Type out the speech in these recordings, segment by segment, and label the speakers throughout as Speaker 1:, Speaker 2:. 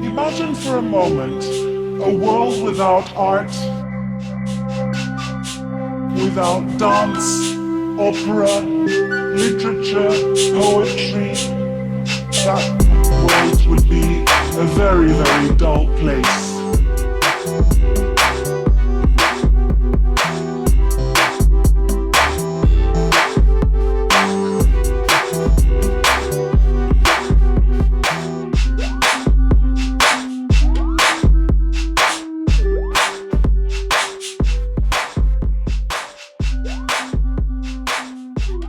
Speaker 1: Imagine for a moment a world without art, without dance, opera, literature, poetry. That world would be a very, very dull place.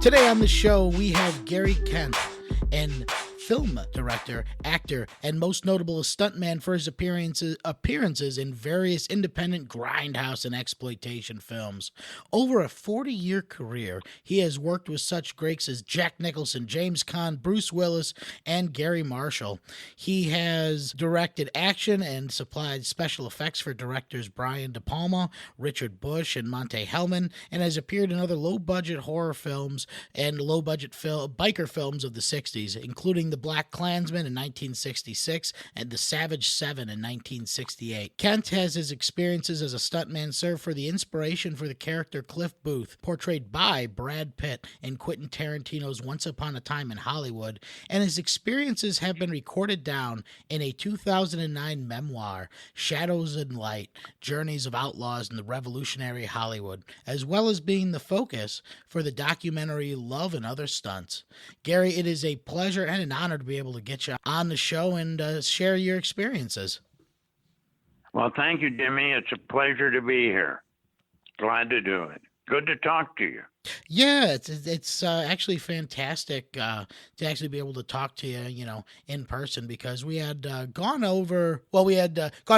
Speaker 2: Today on the show, we have Gary Caan, and film director, actor, and most notable as stuntman for his appearances in various independent grindhouse and exploitation films. Over a 40-year career, he has worked with such greats as Jack Nicholson, James Caan, Bruce Willis, and Garry Marshall. He has directed action and supplied special effects for directors Brian De Palma, Richard Bush, and Monte Hellman, and has appeared in other low-budget horror films and low-budget biker films of the 60s, including The Black Klansman in 1966 and The Savage Seven in 1968. Kent has his experiences as a stuntman served for the inspiration for the character Cliff Booth, portrayed by Brad Pitt in Quentin Tarantino's Once Upon a Time in Hollywood, and his experiences have been recorded down in a 2009 memoir, Shadows and Light, Journeys of Outlaws in the Revolutionary Hollywood, as well as being the focus for the documentary Love and Other Stunts. Gary, it is a pleasure and an honor to be able to get you on the show and share your experiences.
Speaker 3: Well, thank you, Jimmy. It's a pleasure to be here. Glad to do it. Good to talk to you.
Speaker 2: Yeah, it's actually fantastic to actually be able to talk to you, in person, because we had gone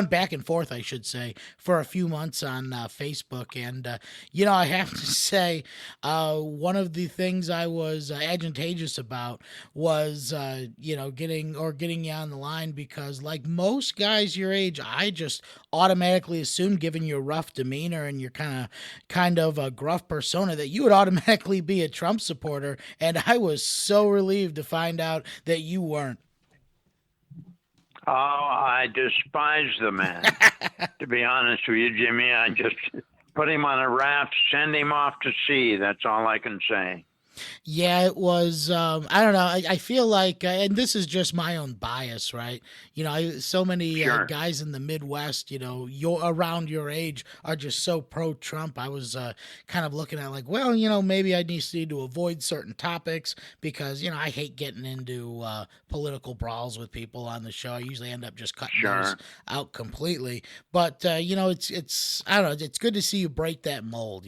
Speaker 2: back and forth, I should say, for a few months on Facebook. And, I have to say, one of the things I was advantageous about was, getting you on the line, because like most guys your age, I just automatically assumed, given your rough demeanor and your kind of a gruff persona, that you would automatically be a Trump supporter, and I was so relieved to find out that you weren't.
Speaker 3: Oh, I despise the man. To be honest with you, Jimmy, I just put him on a raft, send him off to sea. That's all I can say.
Speaker 2: Yeah, it was, I don't know, I feel like, and this is just my own bias, right? So many
Speaker 3: Sure.
Speaker 2: guys in the Midwest, around your age are just so pro-Trump. I was kind of looking at like, well, maybe I need to avoid certain topics because, I hate getting into political brawls with people on the show. I usually end up just cutting those out completely. But, it's I don't know, it's good to see you break that mold,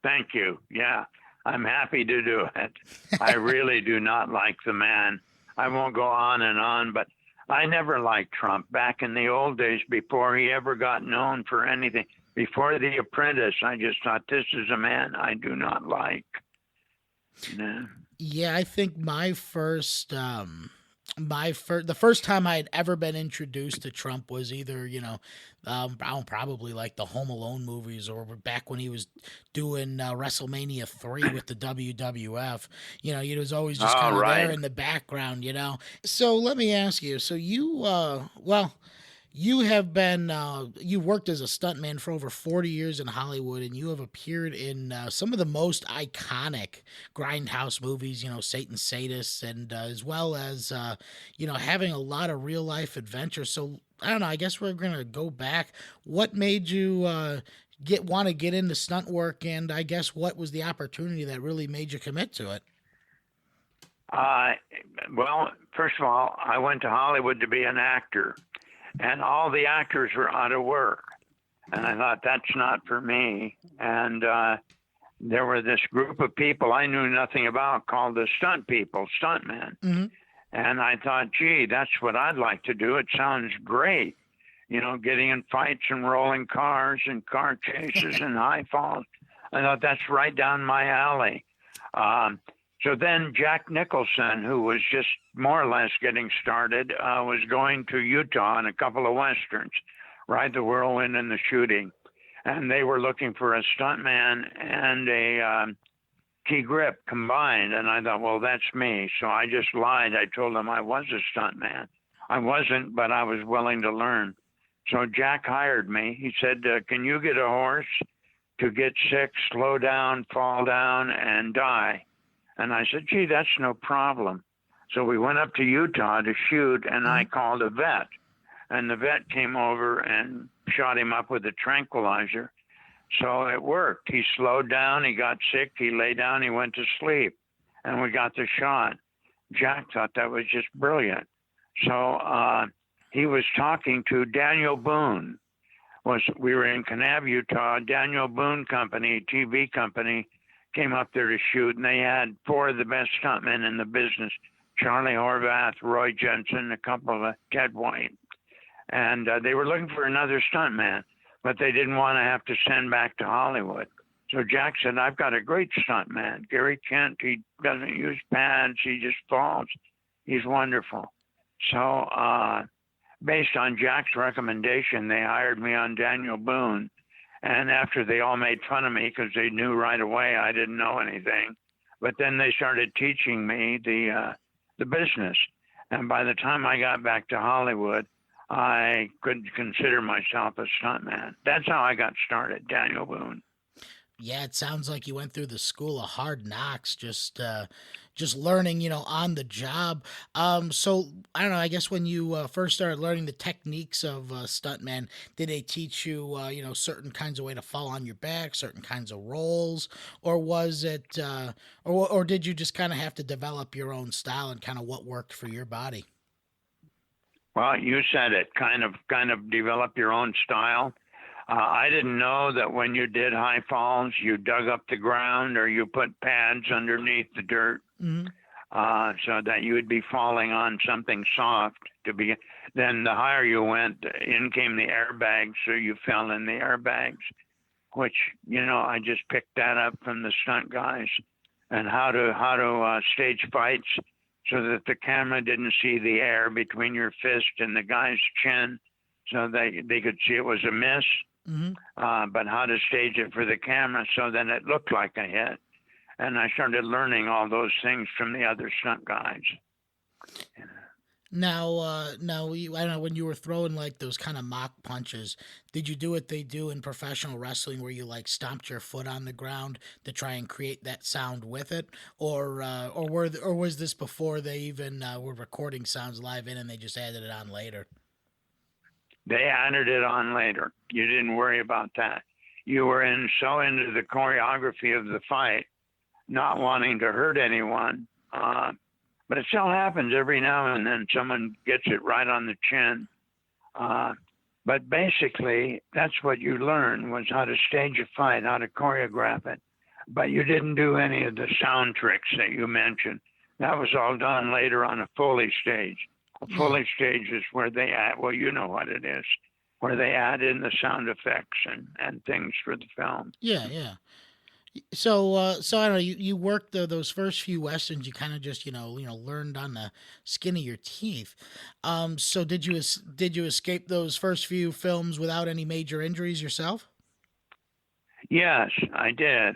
Speaker 3: Thank you. Yeah. I'm happy to do it. I really do not like the man. I won't go on, but I never liked Trump. Back in the old days, before he ever got known for anything, before The Apprentice, I just thought, this is a man I do not like.
Speaker 2: Yeah, I think the first time I had ever been introduced to Trump was either, probably like the Home Alone movies, or back when he was doing WrestleMania 3 with the WWF. He was always just kind of there in the background, So let me ask you, so you, you have been, you worked as a stuntman for over 40 years in Hollywood, and you have appeared in some of the most iconic grindhouse movies, Satan's Sadists, and as well as, having a lot of real life adventures. So I don't know, I guess we're going to go back. What made you want to get into stunt work, and I guess what was the opportunity that really made you commit to it?
Speaker 3: Well, first of all, I went to Hollywood to be an actor. And all the actors were out of work. And I thought, that's not for me. And there were this group of people I knew nothing about called the stunt people, stuntmen.
Speaker 2: Mm-hmm.
Speaker 3: And I thought, gee, that's what I'd like to do. It sounds great. Getting in fights and rolling cars and car chases and high falls. I thought, that's right down my alley. So then Jack Nicholson, who was just more or less getting started, was going to Utah on a couple of Westerns, Ride the Whirlwind and The Shooting. And they were looking for a stuntman and a key grip combined. And I thought, well, that's me. So I just lied. I told him I was a stuntman. I wasn't, but I was willing to learn. So Jack hired me. He said, can you get a horse to get sick, slow down, fall down, and die? And I said, gee, that's no problem. So we went up to Utah to shoot, and I called a vet. And the vet came over and shot him up with a tranquilizer. So it worked. He slowed down, he got sick, he lay down, he went to sleep, and we got the shot. Jack thought that was just brilliant. So he was talking to Daniel Boone. We were in Kanab, Utah. Daniel Boone Company, TV company, came up there to shoot, and they had 4 of the best stuntmen in the business: Charlie Horvath, Roy Jensen, a couple of Ted White. And they were looking for another stuntman, but they didn't want to have to send back to Hollywood. So Jack said, I've got a great stuntman, Gary Kent. He doesn't use pads. He just falls. He's wonderful. So based on Jack's recommendation, they hired me on Daniel Boone. And after they all made fun of me because they knew right away I didn't know anything, but then they started teaching me the business. And by the time I got back to Hollywood, I could consider myself a stuntman. That's how I got started, Daniel Boone.
Speaker 2: Yeah, it sounds like you went through the school of hard knocks, just learning, on the job. So I don't know. I guess when you first started learning the techniques of stuntman, did they teach you, certain kinds of way to fall on your back, certain kinds of rolls, or was it, or did you just kind of have to develop your own style and kind of what worked for your body?
Speaker 3: Well, you said it. Kind of develop your own style. I didn't know that when you did high falls, you dug up the ground or you put pads underneath the dirt, so that you would be falling on something soft. Then the higher you went, in came the airbags, so you fell in the airbags, which I just picked that up from the stunt guys, and how to stage fights so that the camera didn't see the air between your fist and the guy's chin, so they could see it was a miss. But how to stage it for the camera so then it looked like a hit. And I started learning all those things from the other stunt guys.
Speaker 2: Now, I don't know, when you were throwing like those kind of mock punches, did you do what they do in professional wrestling, where you like stomped your foot on the ground to try and create that sound with it, or was this before they even were recording sounds live in and they just added it on later?
Speaker 3: They added it on later. You didn't worry about that. You were so into the choreography of the fight, not wanting to hurt anyone. But it still happens every now and then. Someone gets it right on the chin. But basically, that's what you learned, was how to stage a fight, how to choreograph it. But you didn't do any of the sound tricks that you mentioned. That was all done later on a Foley stage. A Foley stage is where they add, well, you know what it is, where they add in the sound effects and things for the film.
Speaker 2: Yeah. So I don't know. You worked those first few westerns. You kind of just learned on the skin of your teeth. So did you escape those first few films without any major injuries yourself?
Speaker 3: Yes, I did.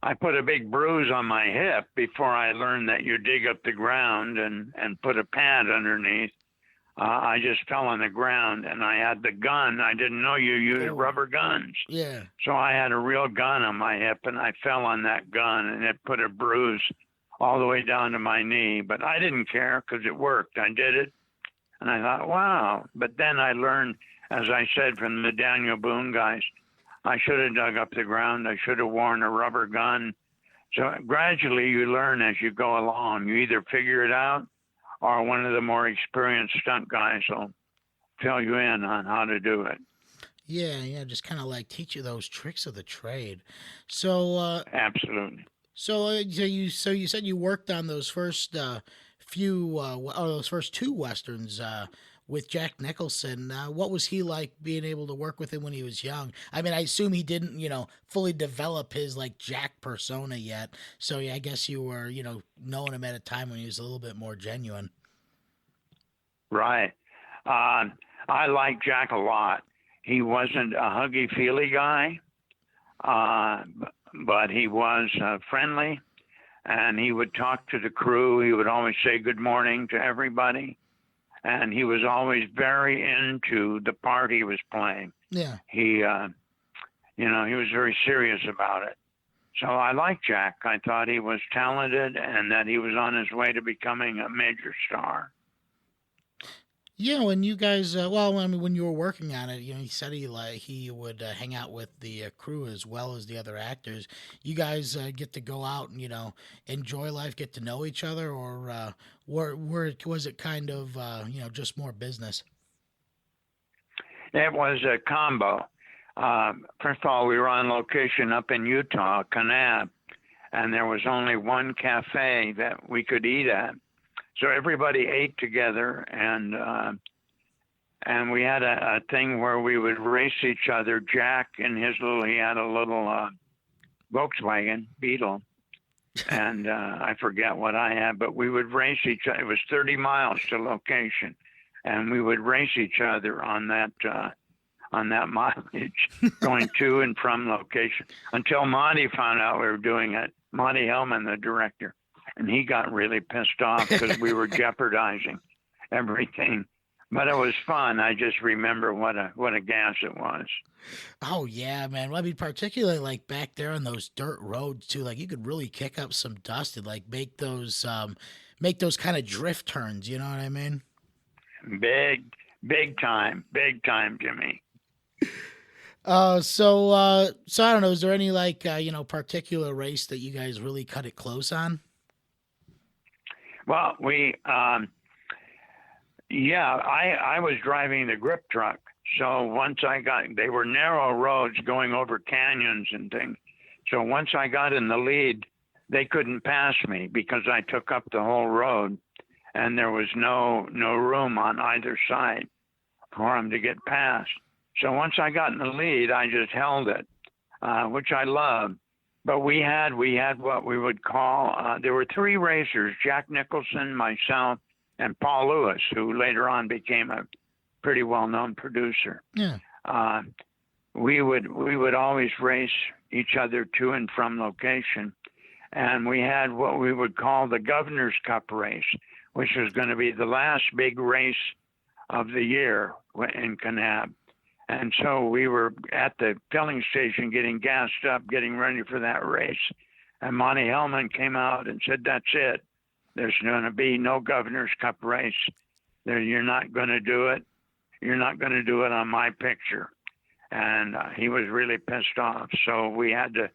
Speaker 3: I put a big bruise on my hip before I learned that you dig up the ground and put a pad underneath. I just fell on the ground, and I had the gun. I didn't know you used rubber guns.
Speaker 2: Yeah.
Speaker 3: So I had a real gun on my hip, and I fell on that gun, and it put a bruise all the way down to my knee. But I didn't care because it worked. I did it, and I thought, wow. But then I learned, as I said, from the Daniel Boone guys, I should have dug up the ground. I should have worn a rubber gun. So gradually you learn as you go along. You either figure it out or one of the more experienced stunt guys will fill you in on how to do it.
Speaker 2: Yeah, just kind of like teach you those tricks of the trade. So
Speaker 3: absolutely.
Speaker 2: So you said you worked on those first those first 2 westerns with Jack Nicholson. What was he like being able to work with him when he was young? I mean, I assume he didn't, fully develop his like Jack persona yet. So yeah, I guess you were, knowing him at a time when he was a little bit more genuine.
Speaker 3: Right. I like Jack a lot. He wasn't a huggy-feely guy, but he was friendly, and he would talk to the crew. He would always say good morning to everybody, and he was always very into the part he was playing.
Speaker 2: Yeah.
Speaker 3: He, he was very serious about it. So I liked Jack. I thought he was talented and that he was on his way to becoming a major star.
Speaker 2: Yeah, when you guys, when you were working on it, he said he would hang out with the crew as well as the other actors. You guys get to go out and enjoy life, get to know each other, or was it kind of just more business?
Speaker 3: It was a combo. First of all, we were on location up in Utah, Caan, and there was only one cafe that we could eat at. So everybody ate together, and we had a thing where we would race each other. Jack he had a little Volkswagen Beetle, and I forget what I had, but we would race each other. It was 30 miles to location, and we would race each other on that mileage, going to and from location, until Monte found out we were doing it. Monte Hellman, the director. And he got really pissed off because we were jeopardizing everything. But it was fun. I just remember what a gas it was.
Speaker 2: Oh yeah, man. Well, I mean, particularly like back there on those dirt roads too. Like you could really kick up some dust and like make those kind of drift turns. You know what I mean?
Speaker 3: Big time, Jimmy.
Speaker 2: So I don't know. Is there any particular race that you guys really cut it close on?
Speaker 3: Well, I was driving the grip truck. So they were narrow roads going over canyons and things. So once I got in the lead, they couldn't pass me because I took up the whole road and there was no room on either side for them to get past. So once I got in the lead, I just held it, which I loved. But we had what we would call, there were three racers, Jack Nicholson, myself, and Paul Lewis, who later on became a pretty well-known producer.
Speaker 2: Yeah.
Speaker 3: We would always race each other to and from location. And we had what we would call the Governor's Cup race, which was going to be the last big race of the year in Caan. And so we were at the filling station getting gassed up, getting ready for that race. And Monte Hellman came out and said, that's it. There's going to be no Governor's Cup race. You're not going to do it. You're not going to do it on my picture. And he was really pissed off. So we had to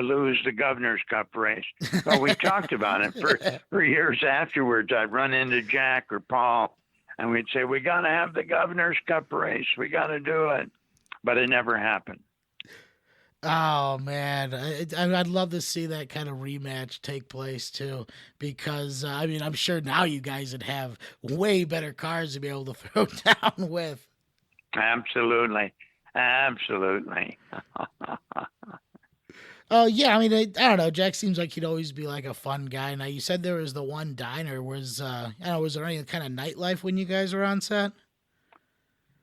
Speaker 3: lose the Governor's Cup race. But we talked about it for years afterwards. I'd run into Jack or Paul, and we'd say, we got to have the Governor's Cup race. We got to do it. But it never happened.
Speaker 2: Oh, man. I'd love to see that kind of rematch take place, too. Because, I'm sure now you guys would have way better cars to be able to throw down with.
Speaker 3: Absolutely.
Speaker 2: Oh, yeah. I don't know. Jack seems like he'd always be like a fun guy. Now, you said there was the one diner. Was there any kind of nightlife when you guys were on set?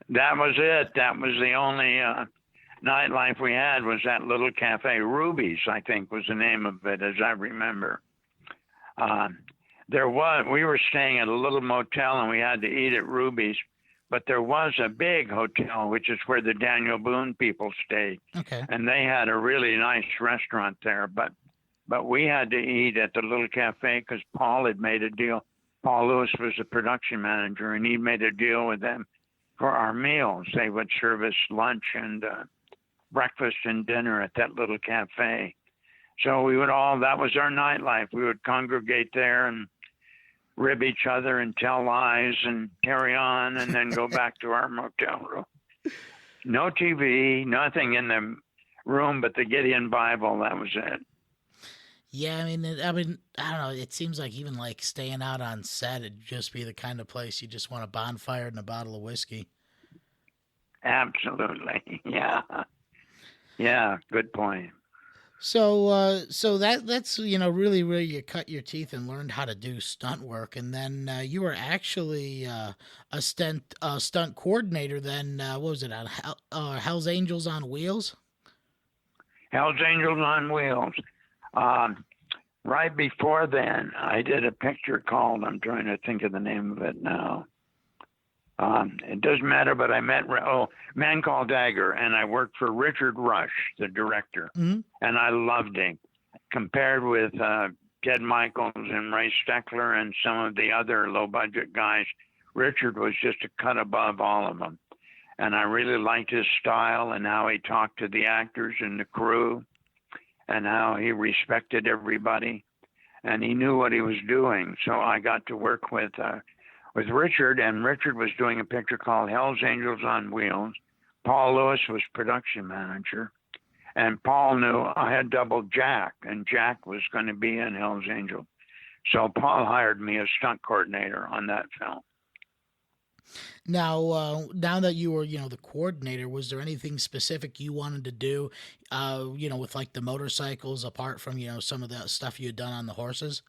Speaker 3: That was it. That was the only nightlife we had, was that little cafe. Ruby's, I think, was the name of it, as I remember. We were staying at a little motel, and we had to eat at Ruby's. But there was a big hotel, which is where the Daniel Boone people stayed.
Speaker 2: Okay.
Speaker 3: And they had a really nice restaurant there. But we had to eat at the little cafe because Paul had made a deal. Paul Lewis was the production manager, and he made a deal with them for our meals. They would serve us lunch and breakfast and dinner at that little cafe. So that was our nightlife. We would congregate there and rib each other and tell lies and carry on and then go back to our motel room. No TV, nothing in the room but the Gideon Bible. That was it.
Speaker 2: Yeah, I don't know. It seems like even like staying out on set, it'd just be the kind of place you just want a bonfire and a bottle of whiskey.
Speaker 3: Absolutely. Yeah. Yeah. Good point.
Speaker 2: So that's really where you cut your teeth and learned how to do stunt work, and then you were actually a stunt coordinator. Then what was it on Hell's Angels on Wheels?
Speaker 3: Hell's Angels on Wheels. Right before then, I did a picture called, I'm trying to think of the name of it now. It doesn't matter, but I met, Man Called Dagger, and I worked for Richard Rush, the director, and I loved him. Compared with Ted Michaels and Ray Steckler and some of the other low-budget guys, Richard was just a cut above all of them. And I really liked his style and how he talked to the actors and the crew, and how he respected everybody, and he knew what he was doing. So I got to work with Richard, and Richard was doing a picture called Hell's Angels on Wheels. Paul Lewis was production manager, and Paul knew I had doubled Jack, and Jack was going to be in Hell's Angels. So Paul hired me as stunt coordinator on that film.
Speaker 2: Now, now that you were, the coordinator, was there anything specific you wanted to do, with like the motorcycles, apart from, some of the stuff you had done on the horses?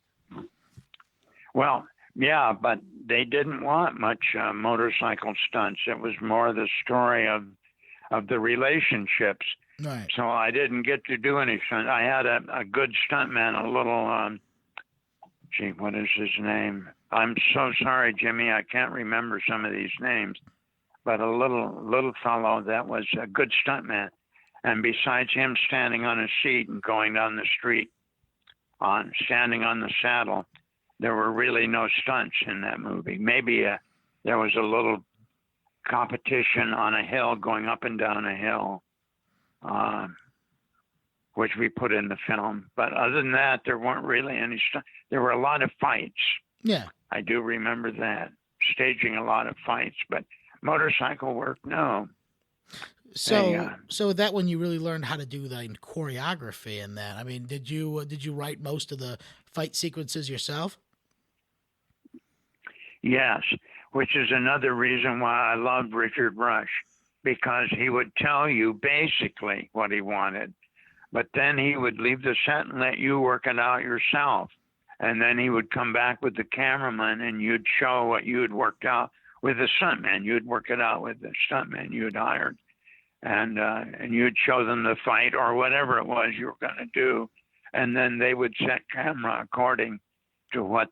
Speaker 3: Well, yeah, but they didn't want much motorcycle stunts. It was more the story of the relationships.
Speaker 2: Right.
Speaker 3: So I didn't get to do any stunt. I had a good stuntman, a little, what is his name? I'm so sorry, Jimmy. I can't remember some of these names, but a little fellow that was a good stuntman. And besides him standing on a seat and going down the street, standing on the saddle, there were really no stunts in that movie. Maybe there was a little competition on a hill, going up and down a hill, which we put in the film. But other than that, there weren't really any stunts. There were a lot of fights.
Speaker 2: Yeah.
Speaker 3: I do remember that, staging a lot of fights, but motorcycle work, no.
Speaker 2: So that when you really learned how to do the choreography in that, I mean, did you write most of the fight sequences yourself?
Speaker 3: Yes, which is another reason why I loved Richard Rush, because he would tell you basically what he wanted, but then he would leave the set and let you work it out yourself. And then he would come back with the cameraman, and you'd show what you had worked out with the stuntman. You'd work it out with the stuntman you had hired, and you'd show them the fight or whatever it was you were going to do, and then they would set camera according to what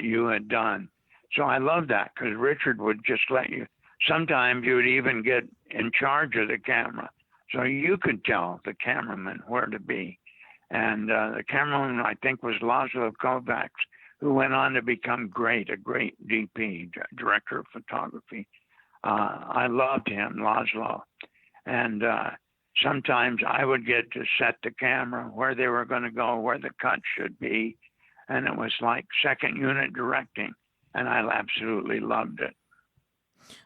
Speaker 3: you had done. So I love that, because Richard would just let you. Sometimes you would even get in charge of the camera, so you could tell the cameraman where to be. And the cameraman, I think, was Laszlo Kovacs, who went on to become a great DP, director of photography. I loved him, Laszlo. And sometimes I would get to set the camera where they were going to go, where the cut should be. And it was like second unit directing. And I absolutely loved it.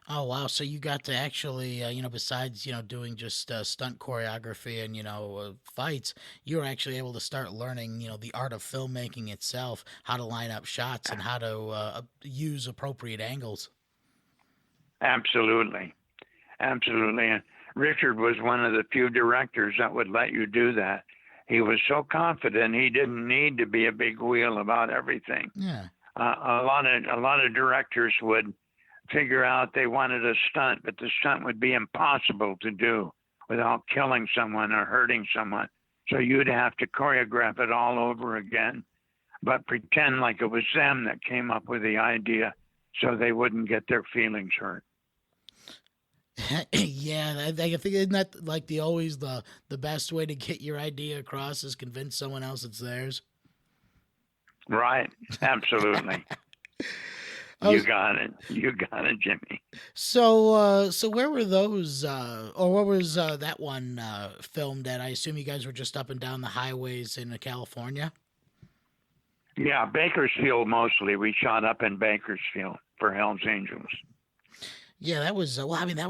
Speaker 2: Oh, wow. So you got to actually, besides, doing just stunt choreography and, fights, you were actually able to start learning, the art of filmmaking itself, how to line up shots and how to use appropriate angles.
Speaker 3: Absolutely. Absolutely. And Richard was one of the few directors that would let you do that. He was so confident he didn't need to be a big wheel about everything.
Speaker 2: Yeah.
Speaker 3: A lot of directors would figure out they wanted a stunt, but the stunt would be impossible to do without killing someone or hurting someone. So you'd have to choreograph it all over again, but pretend like it was them that came up with the idea so they wouldn't get their feelings hurt.
Speaker 2: Yeah, I think isn't that like the best way to get your idea across is convince someone else it's theirs?
Speaker 3: Right. Absolutely. You got it, Jimmy.
Speaker 2: So where were those, or where was that one filmed at? I assume you guys were just up and down the highways in California?
Speaker 3: Yeah, Bakersfield mostly. We shot up in Bakersfield for Hell's Angels.
Speaker 2: Yeah, that was, that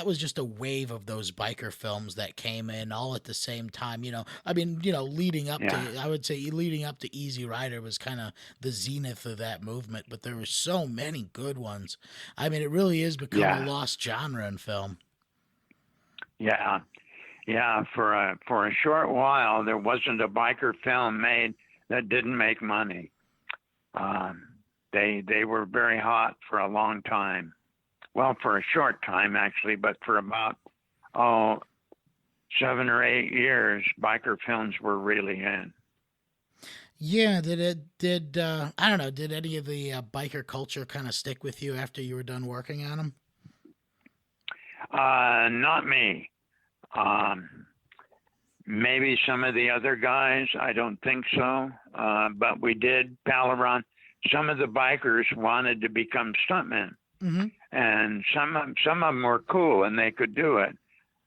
Speaker 2: was just a wave of those biker films that came in all at the same time. Leading up to, I would say leading up to Easy Rider was kind of the zenith of that movement, but there were so many good ones. I mean, it really is become a lost genre in film. Yeah.
Speaker 3: Yeah. For a short while, there wasn't a biker film made that didn't make money. They were very hot for a long time. Well, for a short time, actually, but for about, 7 or 8 years, biker films were really in.
Speaker 2: Yeah, I don't know, did any of the biker culture kind of stick with you after you were done working on them?
Speaker 3: Not me. Um, Maybe some of the other guys. I don't think so. But we did pal around. Some of the bikers wanted to become stuntmen,
Speaker 2: Mm-hmm.
Speaker 3: and some of them were cool and they could do it.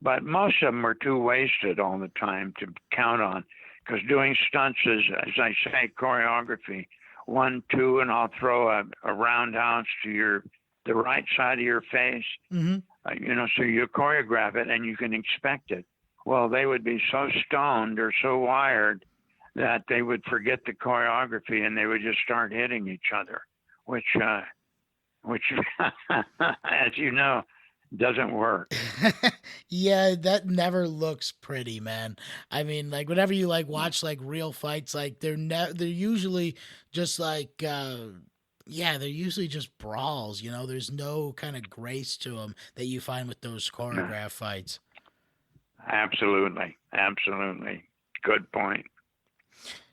Speaker 3: But most of them were too wasted all the time to count on. Because doing stunts is, as I say, choreography. 1, 2, and I'll throw a roundhouse to the right side of your face.
Speaker 2: Mm-hmm.
Speaker 3: So you choreograph it and you can expect it. Well, they would be so stoned or so wired that they would forget the choreography and they would just start hitting each other, which, as you know, doesn't work.
Speaker 2: Yeah, that never looks pretty, man. I mean, like whenever you like watch like real fights, like they're usually just like yeah, they're usually just brawls, you know. There's no kind of grace to them that you find with those choreographed fights.
Speaker 3: Absolutely. Absolutely. Good point.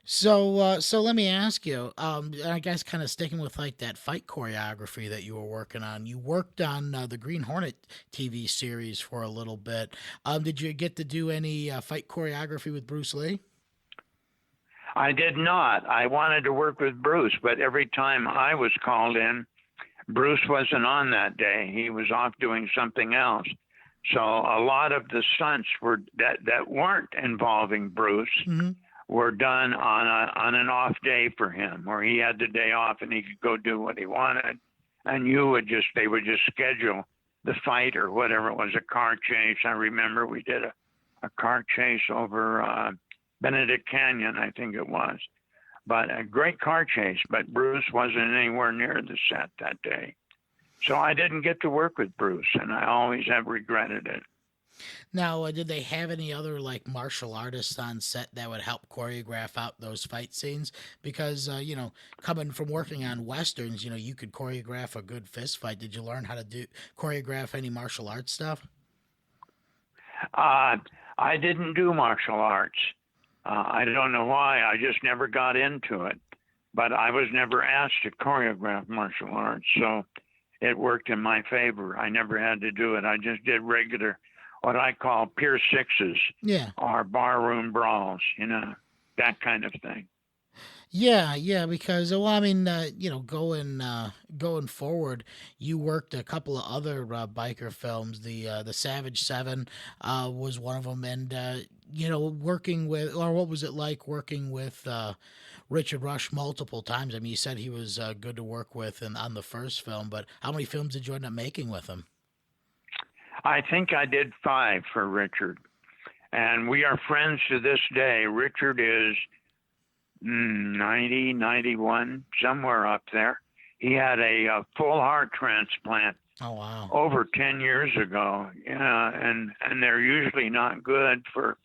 Speaker 2: So let me ask you, I guess kind of sticking with like that fight choreography that you were working on. You worked on the Green Hornet TV series for a little bit. Did you get to do any fight choreography with Bruce Lee?
Speaker 3: I did not. I wanted to work with Bruce, but every time I was called in, Bruce wasn't on that day. He was off doing something else. So a lot of the stunts that weren't involving Bruce
Speaker 2: Mm-hmm.
Speaker 3: were done on an off day for him, where he had the day off and he could go do what he wanted. And they would just schedule the fight or whatever it was, a car chase. I remember we did a car chase over Benedict Canyon, I think it was. But a great car chase, but Bruce wasn't anywhere near the set that day. So I didn't get to work with Bruce, and I always have regretted it.
Speaker 2: Now, did they have any other like martial artists on set that would help choreograph out those fight scenes? Because coming from working on westerns, you could choreograph a good fist fight. Did you learn how to choreograph any martial arts stuff?
Speaker 3: I didn't do martial arts. I don't know why. I just never got into it. But I was never asked to choreograph martial arts, so it worked in my favor. I never had to do it. I just did regular, what I call Pier 6s,
Speaker 2: Yeah.
Speaker 3: or barroom brawls, that kind of thing.
Speaker 2: Yeah, because well, I mean, going forward, you worked a couple of other biker films. The Savage Seven was one of them, and working with, or what was it like working with Richard Rush multiple times? I mean, you said he was good to work with on the first film, but how many films did you end up making with him?
Speaker 3: I think I did 5 for Richard, and we are friends to this day. Richard is 90, 91, somewhere up there. He had a full heart transplant.
Speaker 2: Oh wow!
Speaker 3: Over 10 years ago, and they're usually not good for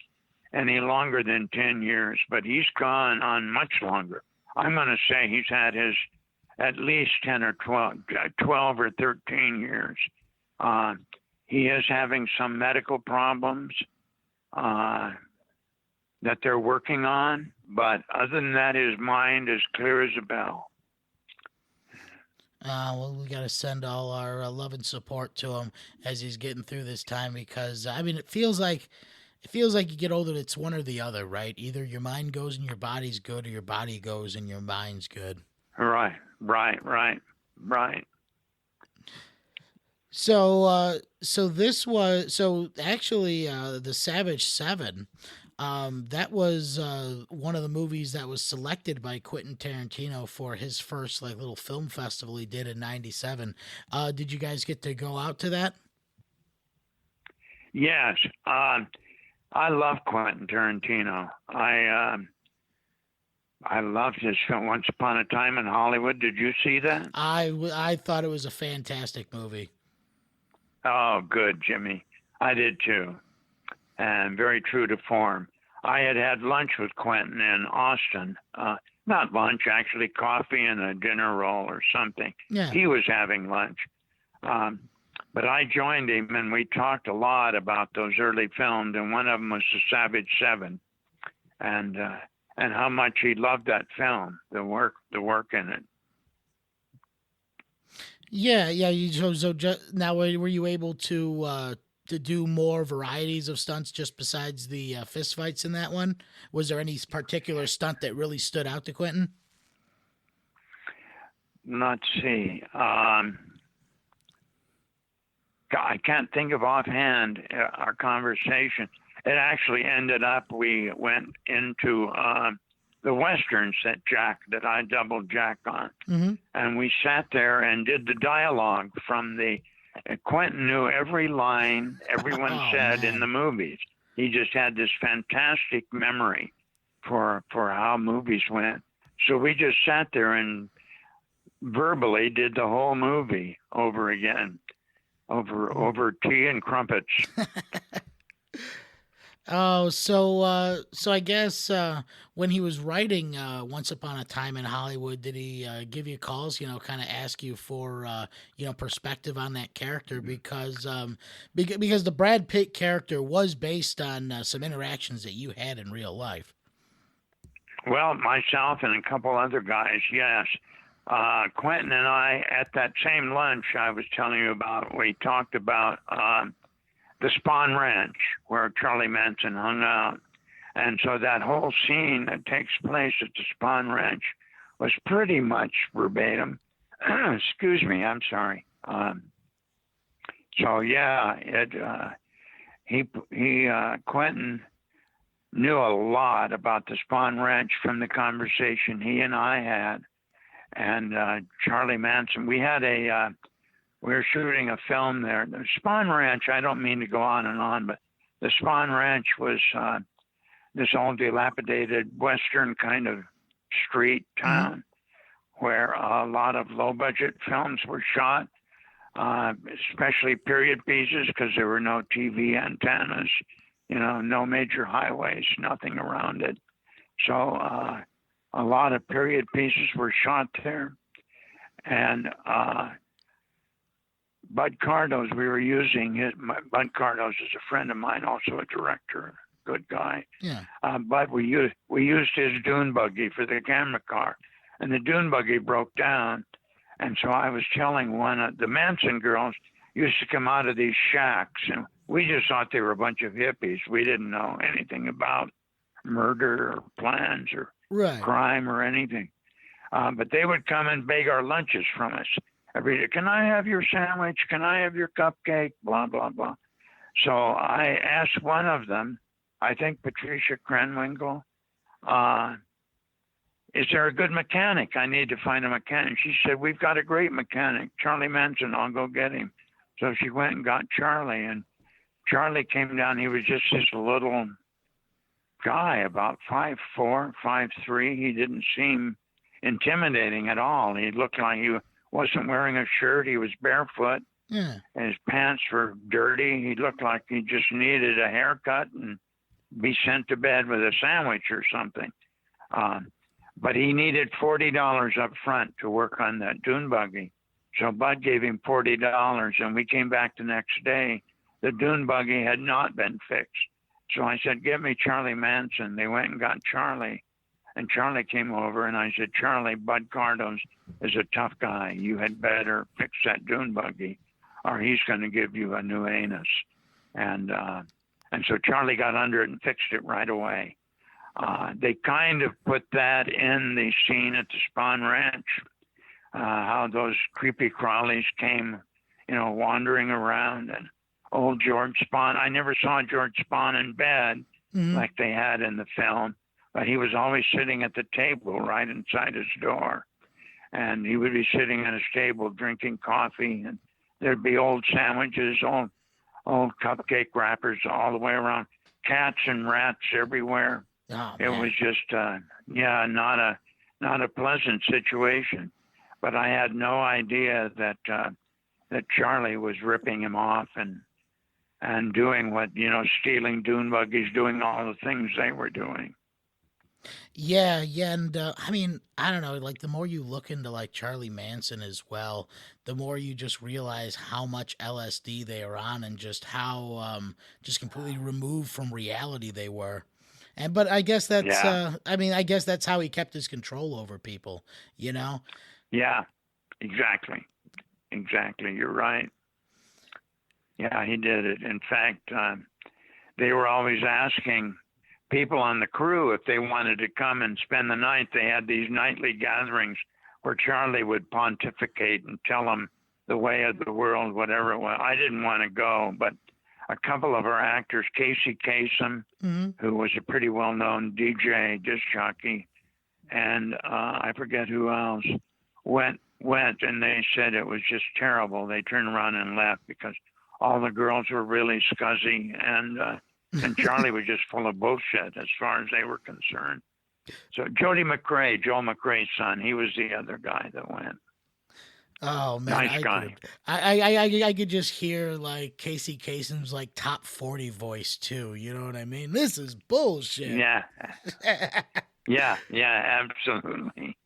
Speaker 3: any longer than 10 years, but he's gone on much longer. I'm going to say he's had his at least 10 or 12 or 13 years. He is having some medical problems that they're working on, but other than that, his mind is clear as a bell.
Speaker 2: Well, we got to send all our love and support to him as he's getting through this time, because I mean, it feels like you get older, it's one or the other, right? Either your mind goes and your body's good, or your body goes and your mind's good.
Speaker 3: Right.
Speaker 2: So actually, the Savage Seven, that was one of the movies that was selected by Quentin Tarantino for his first like little film festival he did in '97. Did you guys get to go out to that?
Speaker 3: Yes. I love Quentin Tarantino. I loved his film Once Upon a Time in Hollywood. Did you see that?
Speaker 2: I thought it was a fantastic movie.
Speaker 3: Oh, good, Jimmy. I did too. And very true to form. I had lunch with Quentin in Austin. Not lunch, actually coffee and a dinner roll or something.
Speaker 2: Yeah.
Speaker 3: He was having lunch. But I joined him, and we talked a lot about those early films, and one of them was The Savage Seven, and how much he loved that film, the work in it.
Speaker 2: Yeah, yeah. Now, were you able to do more varieties of stunts just besides the fist fights in that one? Was there any particular stunt that really stood out to Quentin?
Speaker 3: Let's see. I can't think of offhand our conversation. It actually ended up, we went into the westerns that I doubled Jack on.
Speaker 2: Mm-hmm.
Speaker 3: And we sat there and did the dialogue from Quentin knew every line everyone said in the movies. He just had this fantastic memory for how movies went. So we just sat there and verbally did the whole movie over again, over tea and crumpets.
Speaker 2: Oh, so I guess when he was writing Once Upon a Time in Hollywood, did he give you calls? Kind of ask you for perspective on that character because the Brad Pitt character was based on some interactions that you had in real life.
Speaker 3: Well, myself and a couple other guys, yes. Quentin and I, at that same lunch I was telling you about, we talked about the Spahn Ranch where Charlie Manson hung out. And so that whole scene that takes place at the Spahn Ranch was pretty much verbatim. Excuse me, I'm sorry. So yeah, Quentin knew a lot about the Spahn Ranch from the conversation he and I had. And Charlie Manson, we were shooting a film there. The Spahn Ranch, I don't mean to go on and on, but the Spahn Ranch was this old dilapidated Western kind of street town where a lot of low-budget films were shot, especially period pieces because there were no TV antennas, no major highways, nothing around it. So a lot of period pieces were shot there. And Bud Cardos, we were using Bud Cardos is a friend of mine, also a director, good guy.
Speaker 2: Yeah.
Speaker 3: But we used his dune buggy for the camera car, and the dune buggy broke down. And so I was telling one of the Manson girls used to come out of these shacks, and we just thought they were a bunch of hippies. We didn't know anything about murder or plans or crime or anything. But they would come and beg our lunches from us every day. Can I have your sandwich? Can I have your cupcake? Blah, blah, blah. So I asked one of them, I think Patricia Krenwinkel, is there a good mechanic? I need to find a mechanic. She said, we've got a great mechanic, Charlie Manson. I'll go get him. So she went and got Charlie, and Charlie came down. He was just this little guy, about 5'4", 5'3". He didn't seem intimidating at all. He looked like he wasn't wearing a shirt. He was barefoot.
Speaker 2: Yeah.
Speaker 3: And his pants were dirty. He looked like he just needed a haircut and be sent to bed with a sandwich or something. But he needed $40 up front to work on that dune buggy. So Bud gave him $40, and we came back the next day. The dune buggy had not been fixed. So I said, get me Charlie Manson. They went and got Charlie. And Charlie came over, and I said, Charlie, Bud Cardos is a tough guy. You had better fix that dune buggy, or he's going to give you a new anus. And so Charlie got under it and fixed it right away. They kind of put that in the scene at the Spahn Ranch, how those creepy crawlies came, wandering around. And old George Spahn, I never saw George Spahn in bed like they had in the film, but he was always sitting at the table right inside his door. And he would be sitting at his table drinking coffee, and there'd be old sandwiches, old cupcake wrappers all the way around, cats and rats everywhere.
Speaker 2: Oh,
Speaker 3: it was just, not a pleasant situation. But I had no idea that Charlie was ripping him off and doing what, stealing dune buggies, doing all the things they were doing.
Speaker 2: Yeah, yeah, and I mean, I don't know, like the more you look into like Charlie Manson as well, the more you just realize how much LSD they are on and just how just completely removed from reality they were. And but I guess that's
Speaker 3: Yeah,
Speaker 2: I mean, I guess that's how he kept his control over people, you know?
Speaker 3: yeah, exactly, exactly. You're right. Yeah, he did it. In fact, they were always asking people on the crew if they wanted to come and spend the night. They had these nightly gatherings where Charlie would pontificate and tell them the way of the world, whatever it was. I didn't want to go, but a couple of our actors, Casey Kasem,
Speaker 2: Hmm.
Speaker 3: who was a pretty well-known DJ, disc jockey, and I forget who else, went, and they said it was just terrible. They turned around and left because all the girls were really scuzzy, and Charlie was just full of bullshit as far as they were concerned. So Jody McRae, Joel McRae's son, he was the other guy that went.
Speaker 2: Oh man,
Speaker 3: Nice
Speaker 2: I
Speaker 3: guy.
Speaker 2: could, I could just hear like Casey Kasem's like top 40 voice too. You know what I mean? This is bullshit.
Speaker 3: Yeah, yeah, absolutely,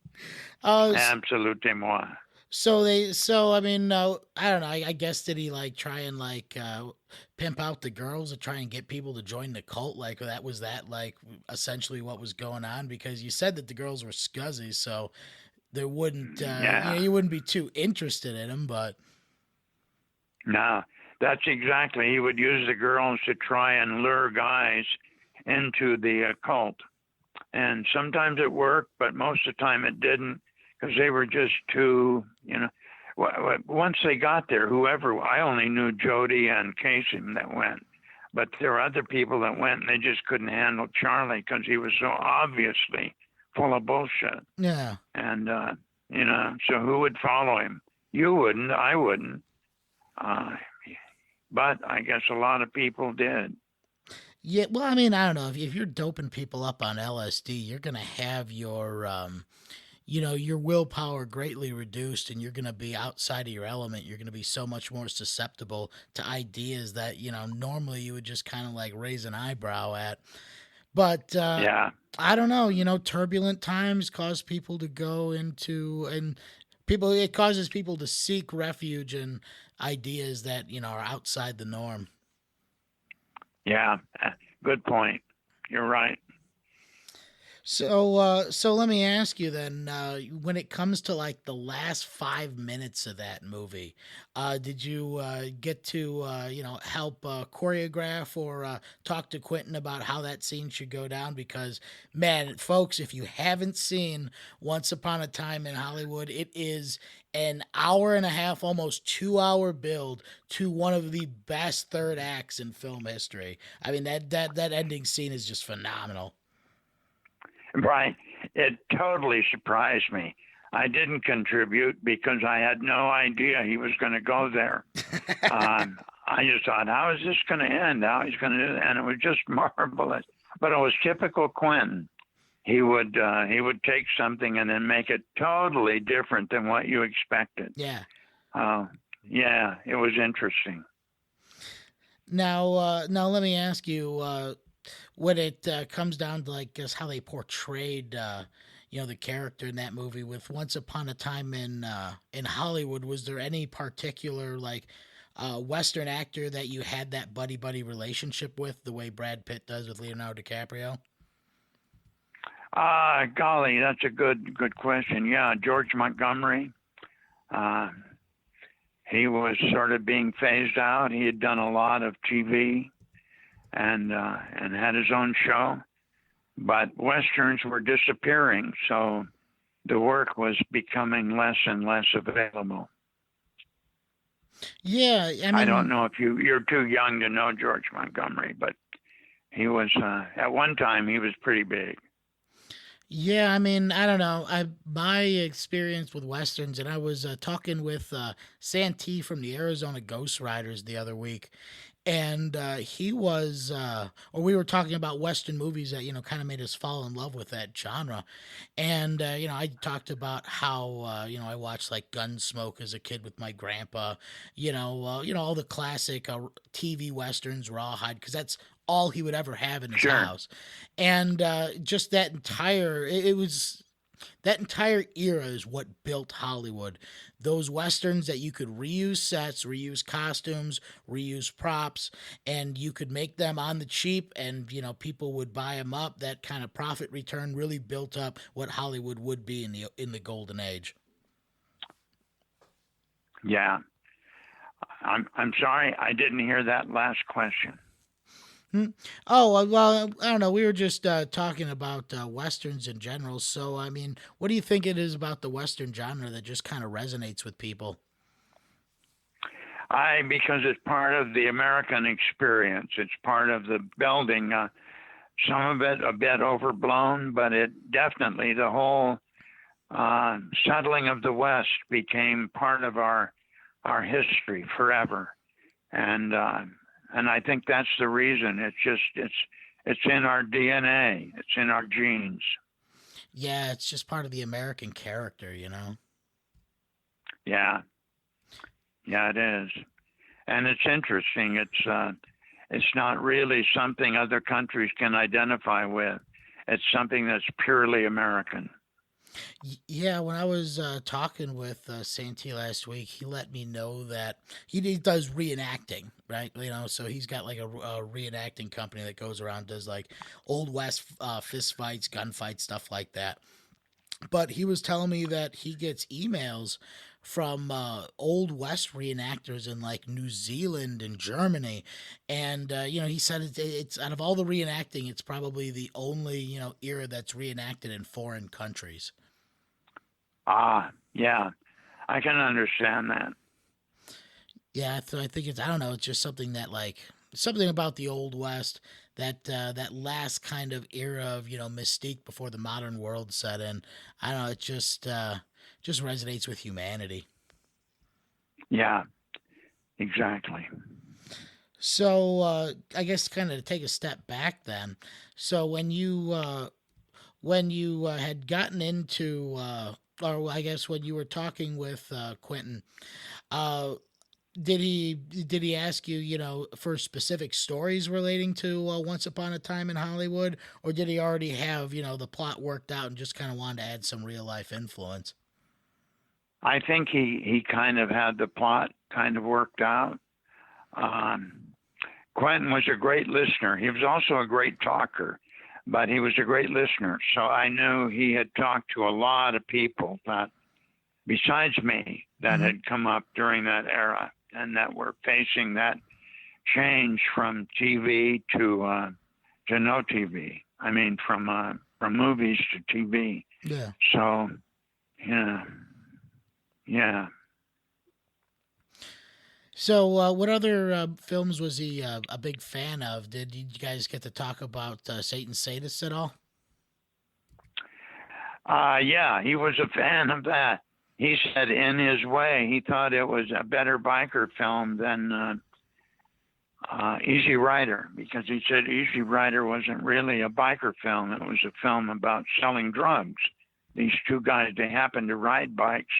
Speaker 2: uh,
Speaker 3: absolutely moi.
Speaker 2: so I mean, I don't know. I guess did he like try and like pimp out the girls to try and get people to join the cult? Like that was that like essentially what was going on? Because you said that the girls were scuzzy, so there wouldn't you know
Speaker 3: Yeah,
Speaker 2: you wouldn't be too interested in them. But
Speaker 3: no, that's exactly. He would use the girls to try and lure guys into the cult, and sometimes it worked, but most of the time it didn't because they were just too, Once they got there, whoever I only knew Jody and Casey that went, but there were other people that went and they just couldn't handle Charlie because he was so obviously full of bullshit,
Speaker 2: yeah.
Speaker 3: and so who would follow him? You wouldn't, I wouldn't, uh, but I guess a lot of people did.
Speaker 2: Yeah, well, I mean, I don't know if you're doping people up on LSD, you're gonna have your, you know, your willpower greatly reduced, and you're gonna be outside of your element. You're gonna be so much more susceptible to ideas that you know normally you would just kind of like raise an eyebrow at. But
Speaker 3: Yeah,
Speaker 2: I don't know, you know, turbulent times cause people to go into and people it causes people to seek refuge in ideas that you know are outside the norm.
Speaker 3: yeah, good point. You're right.
Speaker 2: So, so let me ask you then, when it comes to like the last 5 minutes of that movie, did you get to, you know, help choreograph or talk to Quentin about how that scene should go down? Because, man, folks, if you haven't seen Once Upon a Time in Hollywood, it is an hour and a half, almost 2 hour build to one of the best third acts in film history. I mean, that ending scene is just phenomenal.
Speaker 3: Brian, it totally surprised me. I didn't contribute because I had no idea he was going to go there. I just thought, how is this going to end? How he's going to do that? And it was just marvelous. But it was typical Quentin. He would take something and then make it totally different than what you expected.
Speaker 2: Yeah.
Speaker 3: Uh, yeah, it was interesting.
Speaker 2: Now, now let me ask you, when it comes down to like just how they portrayed, you know, the character in that movie with Once Upon a Time in Hollywood, was there any particular like Western actor that you had that buddy buddy relationship with, the way Brad Pitt does with Leonardo DiCaprio?
Speaker 3: Golly, that's a good question. Yeah, George Montgomery. Uh, he was sort of being phased out. He had done a lot of TV and had his own show, but westerns were disappearing, so the work was becoming less and less available.
Speaker 2: Yeah, I
Speaker 3: I don't
Speaker 2: mean,
Speaker 3: know if you're too young to know George Montgomery, but he was at one time he was pretty big.
Speaker 2: yeah, I mean, I don't know. I my experience with westerns, and I was talking with Santee from the Arizona Ghost Riders the other week, and he was, or we were talking about Western movies that kind of made us fall in love with that genre, and I talked about how I watched like Gunsmoke as a kid with my grandpa, all the classic TV westerns, Rawhide, because that's all he would ever have in his
Speaker 3: Sure.
Speaker 2: house, and just that entire it was that entire era is what built Hollywood. Those westerns that you could reuse sets, reuse costumes, reuse props, and you could make them on the cheap, and people would buy them up. That kind of profit return really built up what Hollywood would be in the golden age.
Speaker 3: Yeah. I'm sorry, I didn't hear that last question.
Speaker 2: Oh, well, I don't know. We were just talking about westerns in general. So, I mean, what do you think it is about the western genre that just kind of resonates with people?
Speaker 3: Because it's part of the American experience. It's part of the building. Some of it a bit overblown, but it definitely the whole settling of the West became part of our history forever, and I think that's the reason. It's in our DNA. It's in our genes.
Speaker 2: Yeah, it's just part of the American character,
Speaker 3: Yeah, yeah, it is, and it's interesting. It's not really something other countries can identify with. It's something that's purely American.
Speaker 2: Yeah, when I was talking with Santee last week, he let me know that he does reenacting, right? So he's got like a reenacting company that goes around does like old west fist fights, gunfights, stuff like that. But he was telling me that he gets emails from old west reenactors in like New Zealand and Germany, and he said it's out of all the reenacting, it's probably the only era that's reenacted in foreign countries.
Speaker 3: Yeah, I can understand that.
Speaker 2: Yeah, I think I don't know. It's just something that something about the old west that last kind of era of mystique before the modern world set in. I don't know. It just resonates with humanity.
Speaker 3: Yeah, exactly.
Speaker 2: So I guess kind of to take a step back then. So when you had gotten into or I guess when you were talking with Quentin, uh, did he ask you for specific stories relating to Once Upon a Time in Hollywood, or did he already have the plot worked out and just kind of wanted to add some real life influence?
Speaker 3: I think he kind of had the plot kind of worked out. Quentin was a great listener. He was also a great talker, but he was a great listener. So I knew he had talked to a lot of people that, besides me, that had come up during that era and that were facing that change from TV to no TV. I mean, from movies to TV.
Speaker 2: Yeah.
Speaker 3: So, yeah.
Speaker 2: So, what other films was he a big fan of? Did you guys get to talk about Satan Sadists at all?
Speaker 3: Yeah, he was a fan of that. He said, in his way, he thought it was a better biker film than Easy Rider, because he said Easy Rider wasn't really a biker film. It was a film about selling drugs. These two guys, they happened to ride bikes,